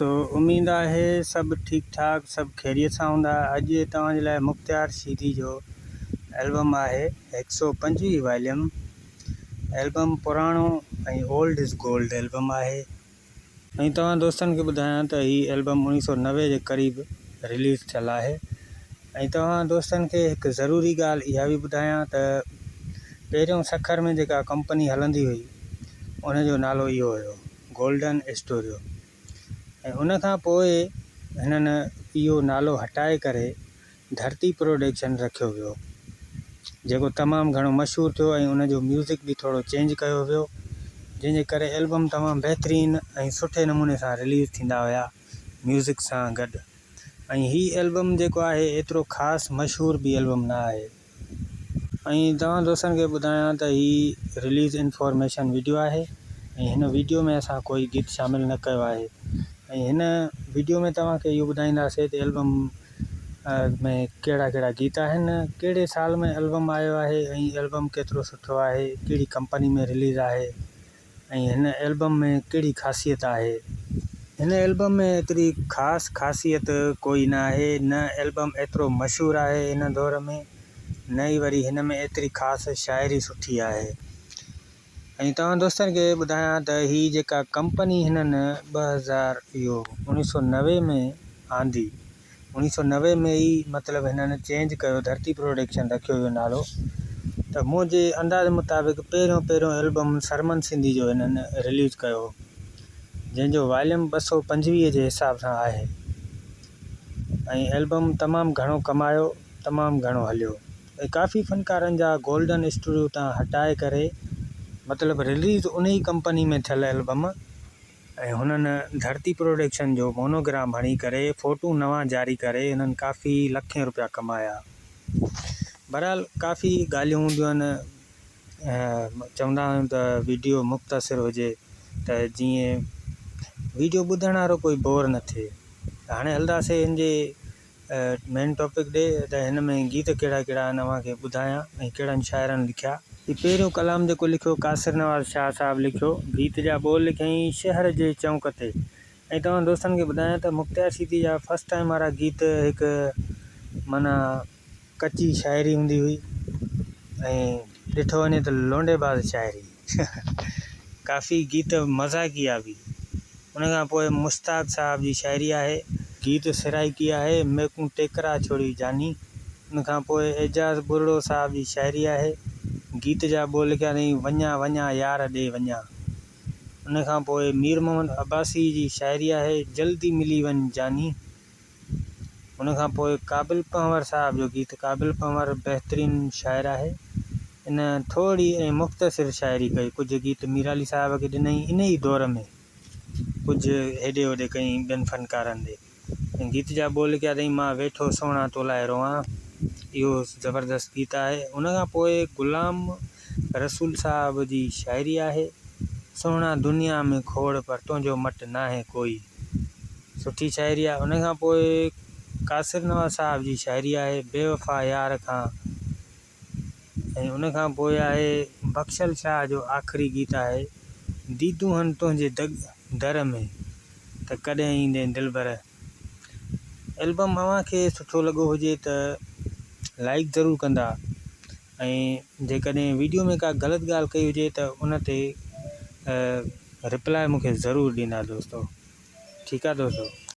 दोस्तों उम्मीद है सब ठीक ठाक सब खैरियत सां हूंदा। अॼु तव्हांजे लाइ मुख़्तियार शीदी जो एल्बम है 125 वॉल्यूम एल्बम पुराणो ऐं ओल्ड इज़ गोल्ड एल्बम है। ऐं तव्हां दोस्तनि खे ॿुधायां त हीउ एल्बम 1990 जे क़रीब रिलीज़ थियल आहे। ऐं तव्हां दोस्तनि खे हिकु ज़रूरी ॻाल्हि इहा बि ॿुधायां त पहिरियों सखर में जेका कंपनी हलंदी हुई उनजो नालो इहो हुयो गोल्डन स्टूडियो। ऐं उन खां पोइ हिननि इहो नालो हटाए करे धरती प्रोडक्शन रखियो वियो, जेको तमामु घणो मशहूरु थियो ऐं उनजो म्यूज़िक बि थोरो चेंज कयो वियो, जंहिंजे करे एल्बम तमामु बहितरीनु ऐं सुठे नमूने सां रिलीज़ थींदा हुया म्यूज़िक सां गॾु। ऐं हीउ एल्बम जेको आहे एतिरो ख़ासि मशहूरु बि एल्बम न आहे। ऐं तव्हां दोस्तनि खे ॿुधायां त हीउ रिलीज़ इंफॉर्मेशन वीडियो आहे ऐं हिन वीडियो में असां कोई गीत शामिलु न कयो आहे। ऐं हिन वीडियो में तव्हांखे इहो ॿुधाईंदासीं त एल्बम में कहिड़ा कहिड़ा गीत आहिनि, कहिड़े साल में एल्बम आयो आहे ऐं एल्बम केतिरो सुठो आहे, कहिड़ी कंपनी में रिलीज़ आहे ऐं हिन एल्बम में कहिड़ी ख़ासियत आहे। हिन एल्बम में एतिरी ख़ासि ख़ासियत कोई न आहे, न एल्बम एतिरो मशहूरु आहे हिन दौर में, न ई वरी हिन में एतिरी ख़ासि शाइरी सुठी आहे। ऐं तव्हां दोस्तनि खे ॿुधायां त हीअ जेका कंपनी हिननि 1990 में आंदी, 1990 में ई मतिलबु हिननि चेंज कयो, धरती प्रोडक्शन रखियो वियो नालो। त मुंहिंजे अंदाज़ मुताबिक़ पहिरियों एल्बम सरमन सिंधी जो हिननि रिलीज़ कयो, जंहिंजो वॉल्यूम 225 जे हिसाब सां आहे। ऐं एल्बम तमामु घणो कमायो, तमामु घणो हलियो ऐं काफ़ी फ़नकारनि जा गोल्डन स्टूडियो तां हटाए करे मतिलबु रिलीज़ उन ई कंपनी में थियल एल्बम ऐं हुननि धरती प्रोडक्शन जो मोनोग्राम हणी करे फ़ोटू नवां जारी करे हिननि काफ़ी लखें रुपया कमाया। बहरहाल काफ़ी ॻाल्हियूं हूंदियूं आहिनि, चवंदा आहियूं त वीडियो मुख़्तसिर हुजे त जीअं वीडियो ॿुधण वारो कोई बोर न थिए। हाणे हलंदासीं हिन जे मेन टॉपिक ॾे त हिन में गीत कहिड़ा कहिड़ा आहिनि तव्हांखे ॿुधायां ऐं कहिड़नि शाइरनि लिखिया। ही पहिरियों कलाम जेको लिखियो कासिर नवाज़ शाह साहब लिखियो, गीत जा ॿोल लिखियईं शहर जे चौंक ते। ऐं तव्हां दोस्तनि खे ॿुधायां त मुख़्तियार शीदी जा फस्ट टाइम वारा गीत हिकु माना कची शाइरी हूंदी हुई ऐं ॾिठो वञे त लोंडेबाज़ शाइरी काफ़ी गीत मज़ाक़िया बि। उन खां पोइ मुश्ताक साहब जी शाइरी आहे, गीत सिराइकी आहे मेकूं टेकरा छोड़ी जानी। उन खां पोइ एजाज़ बुरड़ो साहब जी शाइरी आहे, गीत जा ॿोल लिखिया अथई वञा वञा यार ॾे वञा। उन खां पोइ मीर मोहम्मद अब्बासी जी शाइरी आहे जल्दी मिली वञ जानी। उन खां पोइ क़ाबिल पंवर साहब जो गीत, क़ाबिल पंवर बहितरीनु शाइर आहे, इन थोरी ऐं मुख़्तसिर शाइरी कई। कुझु गीत मीराली साहब खे ॾिनई इन ई दौर में, कुझु हेॾे होॾे कई ॿियनि फ़नकारनि ॾे। ऐं गीत जा ॿोल लिखिया अथई मां वेठो सोणा तो लाइ रोआं, इहो ज़बरदस्त गीत आहे। उन खां पोइ ग़ुलाम रसूल साहब जी शाइरी आहे सोणा दुनिया में खोड़ पर तुंहिंजो मट नाहे कोई, सुठी शाइरी आहे। उन खां पोइ कासिर नवाज़ साहब जी शाइरी आहे बेवफ़ा यार खां। ऐं उन खां पोइ आहे बख़्शल शाह जो आख़िरी गीत आहे दीदू हन तुंहिंजे दर में त कॾहिं ईंदे दिलबर। एल्बम अव्हांखे सुठो लॻो हुजे त लाइक ज़रूरु कंदा ऐं जेकॾहिं वीडियो में का ग़लति ॻाल्हि कई हुजे त उन ते रिप्लाई मूंखे ज़रूरु ॾींदा दोस्तो। ठीकु आहे दोस्तो।